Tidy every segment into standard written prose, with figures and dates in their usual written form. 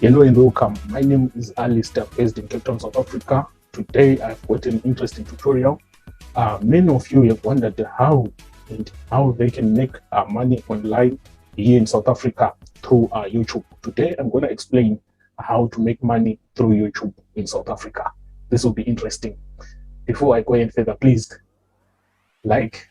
Hello and welcome. My name is Alistair, based in Cape Town, South Africa. Today I've got an interesting tutorial. Many of you have wondered how they can make money online here in South Africa through YouTube. Today I'm going to explain how to make money through YouTube in South Africa. This will be interesting. Before I go any further, please like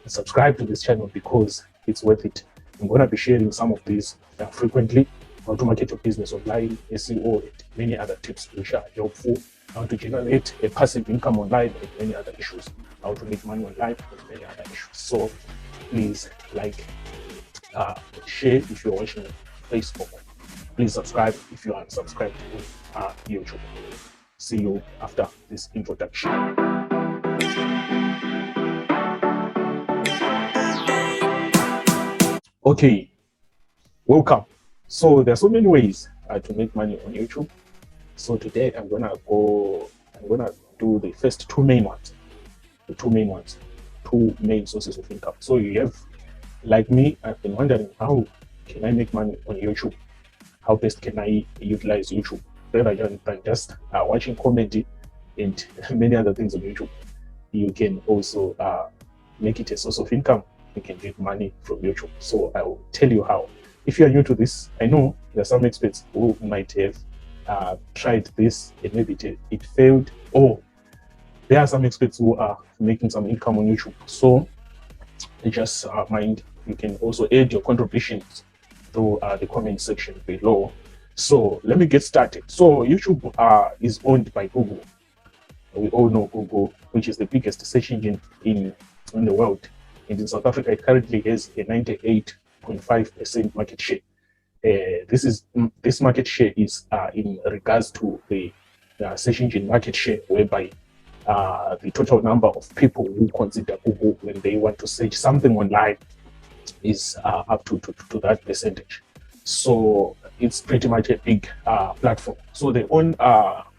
and subscribe to this channel because it's worth it. I'm going to be sharing some of these frequently. How to market your business online, SEO, and many other tips which are helpful. How to generate a passive income online, and many other issues. How to make money online, and many other issues. So please like, share if you're watching on Facebook. Please subscribe if you are unsubscribed to YouTube. See you after this introduction. Okay, welcome. So there are so many ways to make money on YouTube. So today I'm gonna do the first two main sources of income. So you have, like me, I've been wondering, how can I make money on YouTube? How best can I utilize YouTube rather than just watching comedy and many other things on YouTube? You can also make it a source of income. You can get money from YouTube. So I will tell you how. If you are new to this, I know there are some experts who might have tried this and maybe it failed, or there are some experts who are making some income on YouTube. So just mind, you can also add your contributions through the comment section below. So let me get started. So YouTube is owned by Google. We all know Google, which is the biggest search engine in the world. And in South Africa, it currently has a 98.5% market share. This market share is in regards to the search engine market share, whereby the total number of people who consider Google when they want to search something online is up to that percentage. So it's pretty much a big platform. So they own,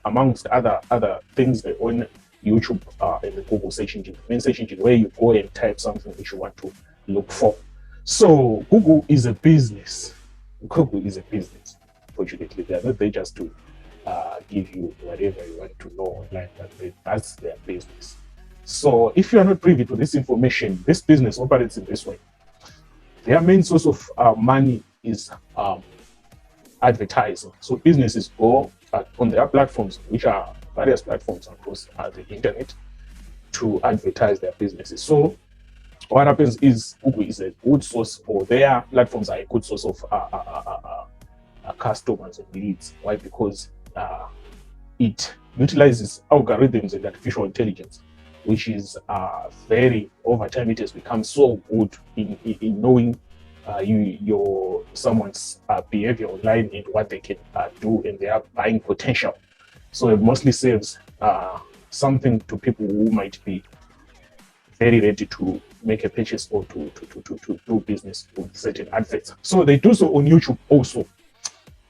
amongst other things, they own YouTube and the Google search engine, the main search engine, where you go and type something which you want to look for. So Google is a business. Google is a business. Fortunately, they are not there just to give you whatever you want to know online, but that's their business. So if you are not privy to this information, this business operates in this way. Their main source of money is advertising. So businesses go on their platforms, which are various platforms across the internet, to advertise their businesses. So what happens is Google is a good source, or their platforms are a good source of customers and leads. Why? Because it utilizes algorithms and artificial intelligence, which is very, over time, it has become so good in knowing someone's behavior online and what they can do and their buying potential. So it mostly saves something to people who might be very ready to make a purchase or to do business with certain adverts. So they do so on YouTube also.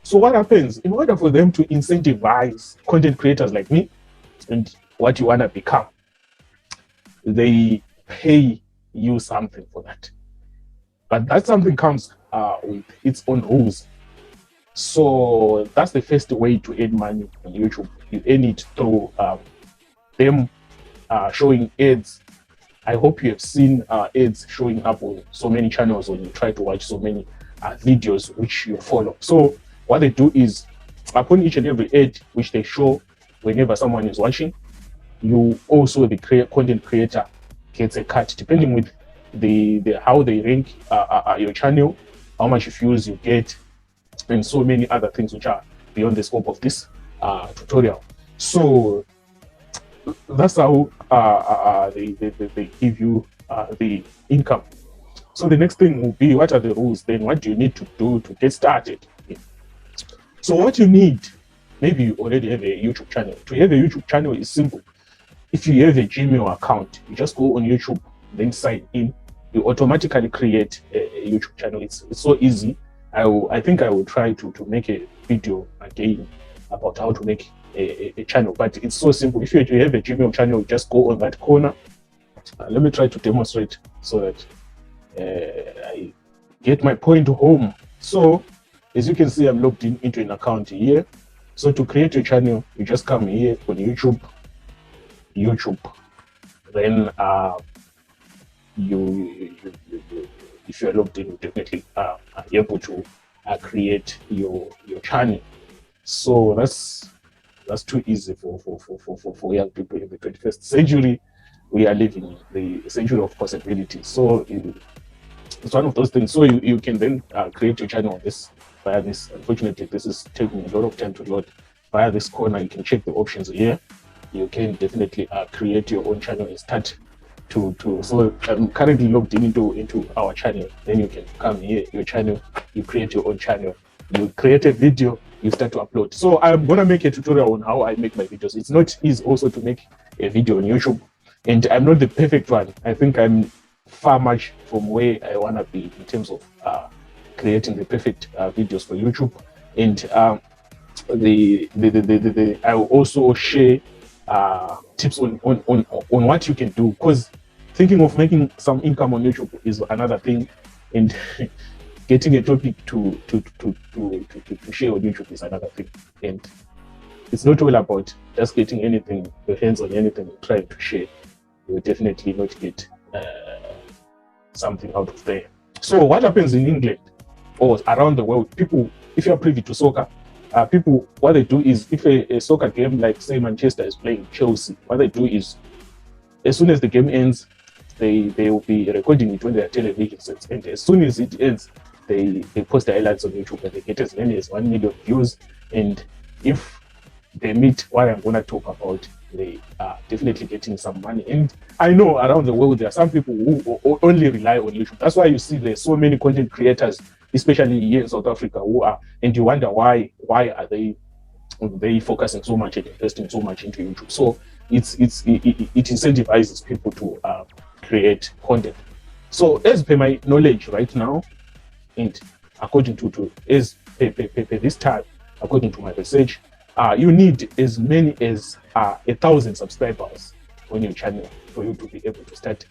So what happens, in order for them to incentivize content creators like me and what you want to become, they pay you something for that. But that something comes with its own rules. So that's the first way to earn money on YouTube. You earn it through them showing ads. I hope you have seen ads showing up on so many channels when you try to watch so many videos which you follow. So what they do is, upon each and every ad which they show whenever someone is watching, you also, the content creator, gets a cut depending with the how they rank your channel, how much views you get, and so many other things which are beyond the scope of this tutorial. So that's how they give you the income. So the next thing will be, what are the rules? Then what do you need to do to get started? So what you need, maybe you already have a YouTube channel. To have a YouTube channel is simple. If you have a Gmail account, you just go on YouTube, then sign in. You automatically create a YouTube channel. It's so easy. I think I will try to make a video again about how to make a channel, but it's so simple. If you have a Gmail channel, just go on that corner. Let me try to demonstrate so that I get my point home. So as you can see, I'm logged in into an account here. So to create your channel, you just come here on YouTube, then if you're logged in, you definitely are able to create your channel. So that's too easy for young people in the 21st century. We are living in the century of possibilities. So it's one of those things. So you can then create your channel on this via this. Unfortunately, this is taking a lot of time to load. Via this corner, you can check the options here. You can definitely create your own channel and start to. So I'm currently logged into our channel. Then you can come here, your channel. You create your own channel. You create a video. You start to upload. So I'm gonna make a tutorial on how I make my videos. It's not easy also to make a video on YouTube, and I'm not the perfect one. I think I'm far much from where I wanna be in terms of creating the perfect videos for YouTube. And I will also share tips on what you can do, because thinking of making some income on YouTube is another thing, and getting a topic to share on YouTube is another thing. And it's not all about just getting anything, your hands on anything and trying to share. You will definitely not get something out of there. So what happens in England or around the world, people, if you are privy to soccer, people, what they do is, if a soccer game, like say Manchester is playing Chelsea, what they do is, as soon as the game ends, they will be recording it on their television sets, and as soon as it ends, they post the highlights on YouTube, and they get as many as 1 million views. And if they meet what I'm gonna talk about, they are definitely getting some money. And I know around the world there are some people who only rely on YouTube. That's why you see there's so many content creators, especially here in South Africa, who are, and you wonder why are they focusing so much and investing so much into YouTube. So it incentivizes people to create content. So as per my knowledge right now, and according to as per this time, according to my research, you need as many as 1,000 subscribers on your channel for you to be able to start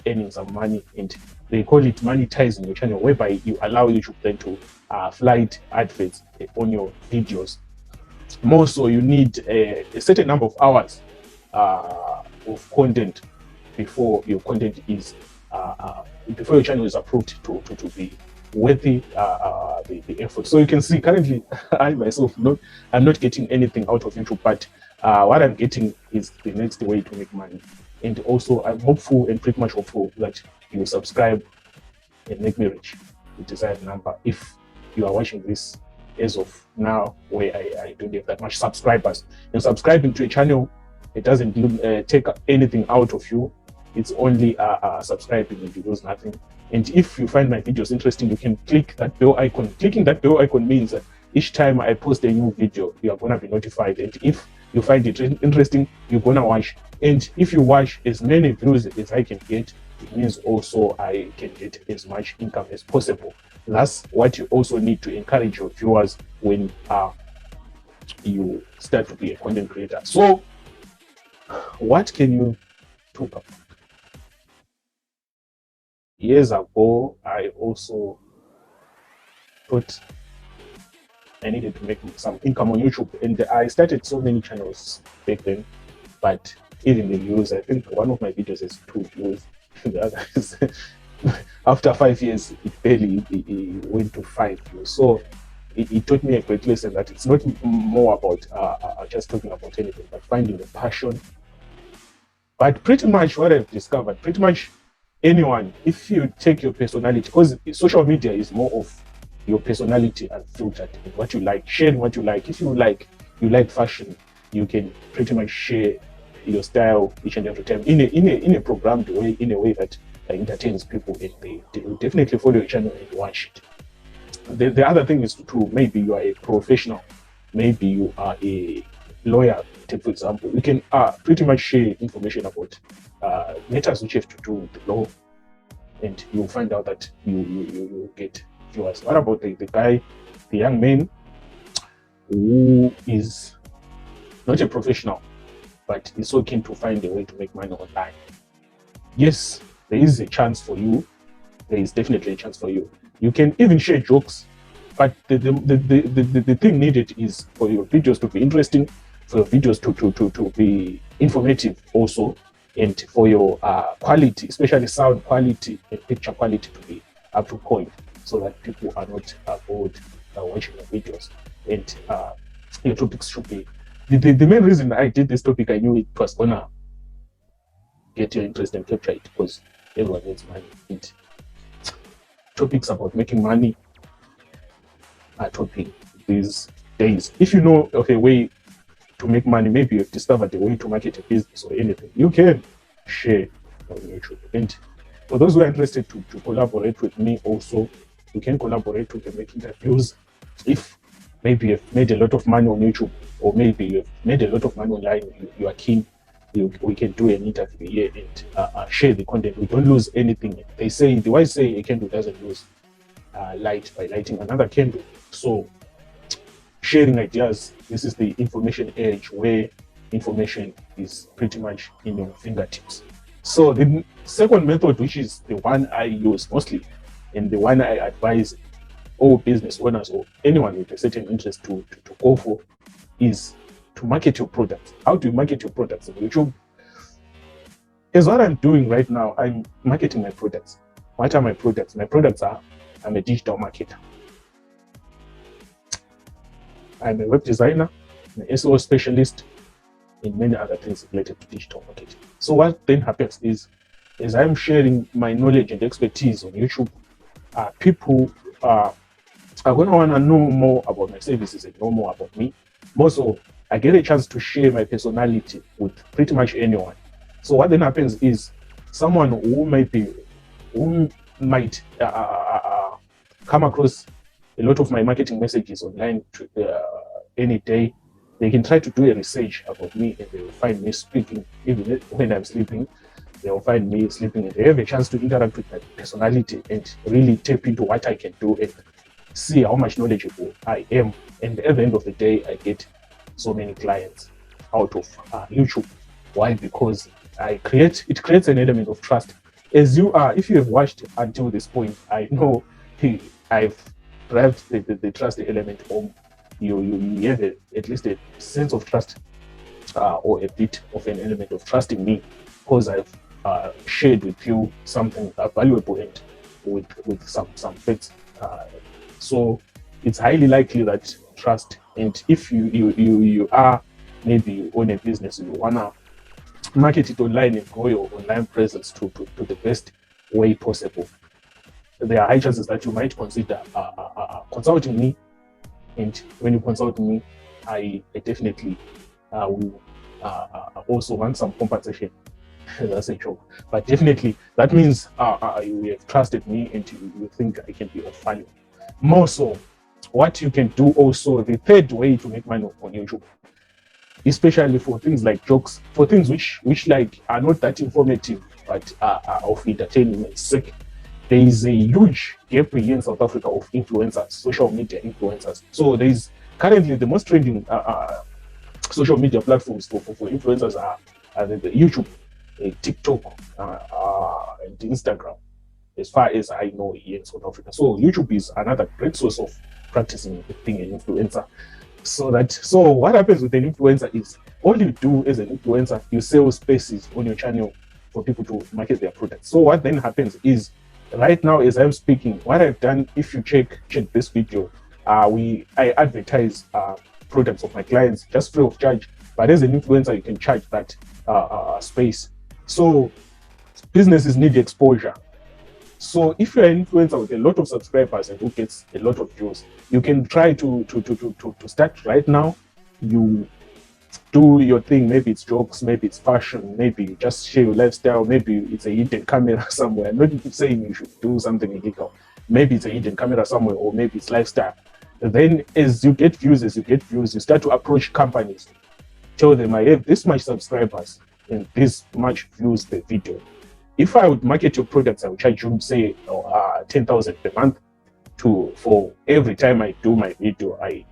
earning some money. And they call it monetizing your channel, whereby you allow YouTube then to flight adverts on your videos. More so, you need a certain number of hours of content before your content is before your channel is approved to be worthy the effort. So you can see currently I myself I'm not getting anything out of YouTube, but what I'm getting is the next way to make money. And also I'm hopeful and pretty much hopeful that you subscribe and make me reach the desired number. If you are watching this as of now, where I don't have that much subscribers, and subscribing to a channel, it doesn't take anything out of you. It's only subscribing, and you lose nothing. And if you find my videos interesting, you can click that bell icon. Clicking that bell icon means that each time I post a new video, you are going to be notified. And if you find it interesting, you're going to watch. And if you watch as many views as I can get, it means also I can get as much income as possible. That's what you also need to encourage your viewers when you start to be a content creator. So what can you talk about? Years ago, I also thought I needed to make some income on YouTube, and I started so many channels back then, but even the views, I think one of my videos has 2 views, the other is after 5 years, it barely went to 5 views. So it taught me a great lesson that it's not more about just talking about anything, but finding the passion. But pretty much what I've discovered, pretty much anyone, if you take your personality, because social media is more of your personality and filtered, what you like, sharing what you like. If you like fashion, you can pretty much share your style each and every time in a programmed way, in a way that entertains people, and they will definitely follow your channel and watch it. The other thing is to, maybe you are a professional, maybe you are a lawyer, for example. You can pretty much share information about matters which have to do with the law, and you'll find out that you get viewers. What about the young man who is not a professional, but is so keen to find a way to make money online? Yes, there is a chance for you. There is definitely a chance for you. You can even share jokes But the thing needed is for your videos to be interesting, for your videos to be informative also, and for your quality, especially sound quality and picture quality, to be up to point, so that people are not bored watching your videos. And your topics should be the main reason I did this topic. I knew it was gonna get your interest and capture it, because everyone needs money. And topics about making money are topic these days. If you know of a way to make money, maybe you've discovered a way to market a business or anything, you can share on YouTube. And for those who are interested to collaborate with me also, you can collaborate. We can make interviews. If maybe you've made a lot of money on YouTube, or maybe you've made a lot of money online, you are keen, we can do an interview here and share the content. We don't lose anything. They say, the wise say, a candle doesn't lose light by lighting another candle. So sharing ideas, this is the information age, where information is pretty much in your fingertips. So the second method, which is the one I use mostly, and the one I advise all business owners or anyone with a certain interest to go for, is to market your products. How do you market your products on YouTube? Is what I'm doing right now. I'm marketing my products. What are my products? My products are, I'm a digital marketer. I'm a web designer, an SEO specialist, and many other things related to digital marketing. So what then happens is, as I'm sharing my knowledge and expertise on YouTube, people are going to want to know more about my services and know more about me. Also, I get a chance to share my personality with pretty much anyone. So what then happens is, someone who might come across a lot of my marketing messages online any day, they can try to do a research about me, and they will find me speaking even when I'm sleeping. They will find me sleeping, and they have a chance to interact with my personality and really tap into what I can do and see how much knowledgeable I am. And at the end of the day, I get so many clients out of YouTube. Why? Because it creates an element of trust. As you are, if you have watched until this point, I know I've derived the trust element home. You have at least a sense of trust, or a bit of an element of trust in me, because I've shared with you something valuable and with some facts. So it's highly likely that trust. And if you are, maybe you own a business, you wanna market it online and grow your online presence to the best way possible, there are high chances that you might consider consulting me. And when you consult me, I definitely will also want some compensation. That's a joke, but definitely that means you have trusted me and you think I can be of value. More so, what you can do also, the third way to make money on YouTube, especially for things like jokes, for things which like are not that informative but are of entertainment sake. There is a huge gap here in South Africa of influencers, social media influencers. So there is currently the most trending social media platforms for influencers are the YouTube, TikTok, and Instagram, as far as I know here in South Africa. So YouTube is another great source of practicing being an influencer. So what happens with an influencer is, all you do as an influencer, you sell spaces on your channel for people to market their products. So what then happens is, right now as I'm speaking, what I've done, if you check this video, I advertise products of my clients just free of charge. But as an influencer, you can charge that space. So businesses need exposure. So if you're an influencer with a lot of subscribers and who gets a lot of views, you can try to start right now. You do your thing. Maybe it's jokes, maybe it's fashion, maybe you just share your lifestyle, maybe it's a hidden camera somewhere. I'm not saying you should do something illegal. Maybe it's a hidden camera somewhere, or maybe it's lifestyle. Then as you get views, you start to approach companies, tell them, I have this much subscribers and this much views per video. If I would market your products, I would charge you, say, 10,000 per month for every time I do my video. I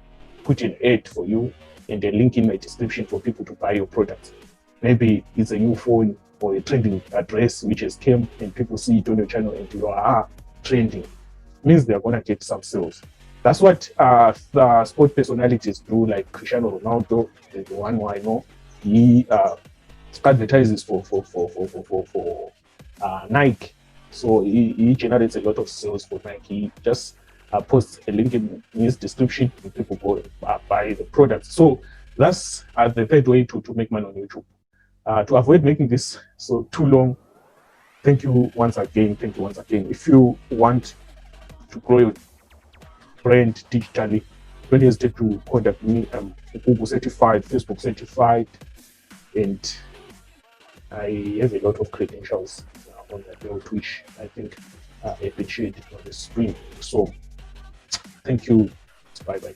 put an ad for you and a link in my description for people to buy your products. Maybe it's a new phone or a trending address which has came and people see it on your channel and you are trending. It means they're gonna get some sales. That's what the sport personalities do, like Cristiano Ronaldo, the one who I know. He advertises for Nike. So he generates a lot of sales for Nike. He just posts a link in his description and people go buy the product. So that's the third way to make money on YouTube. To avoid making this so too long, thank you once again. Thank you once again. If you want to grow your brand digitally, don't hesitate to contact me. I'm Google certified, Facebook certified, and I have a lot of credentials on that note, which I think I appreciate on the screen. So thank you. Bye bye.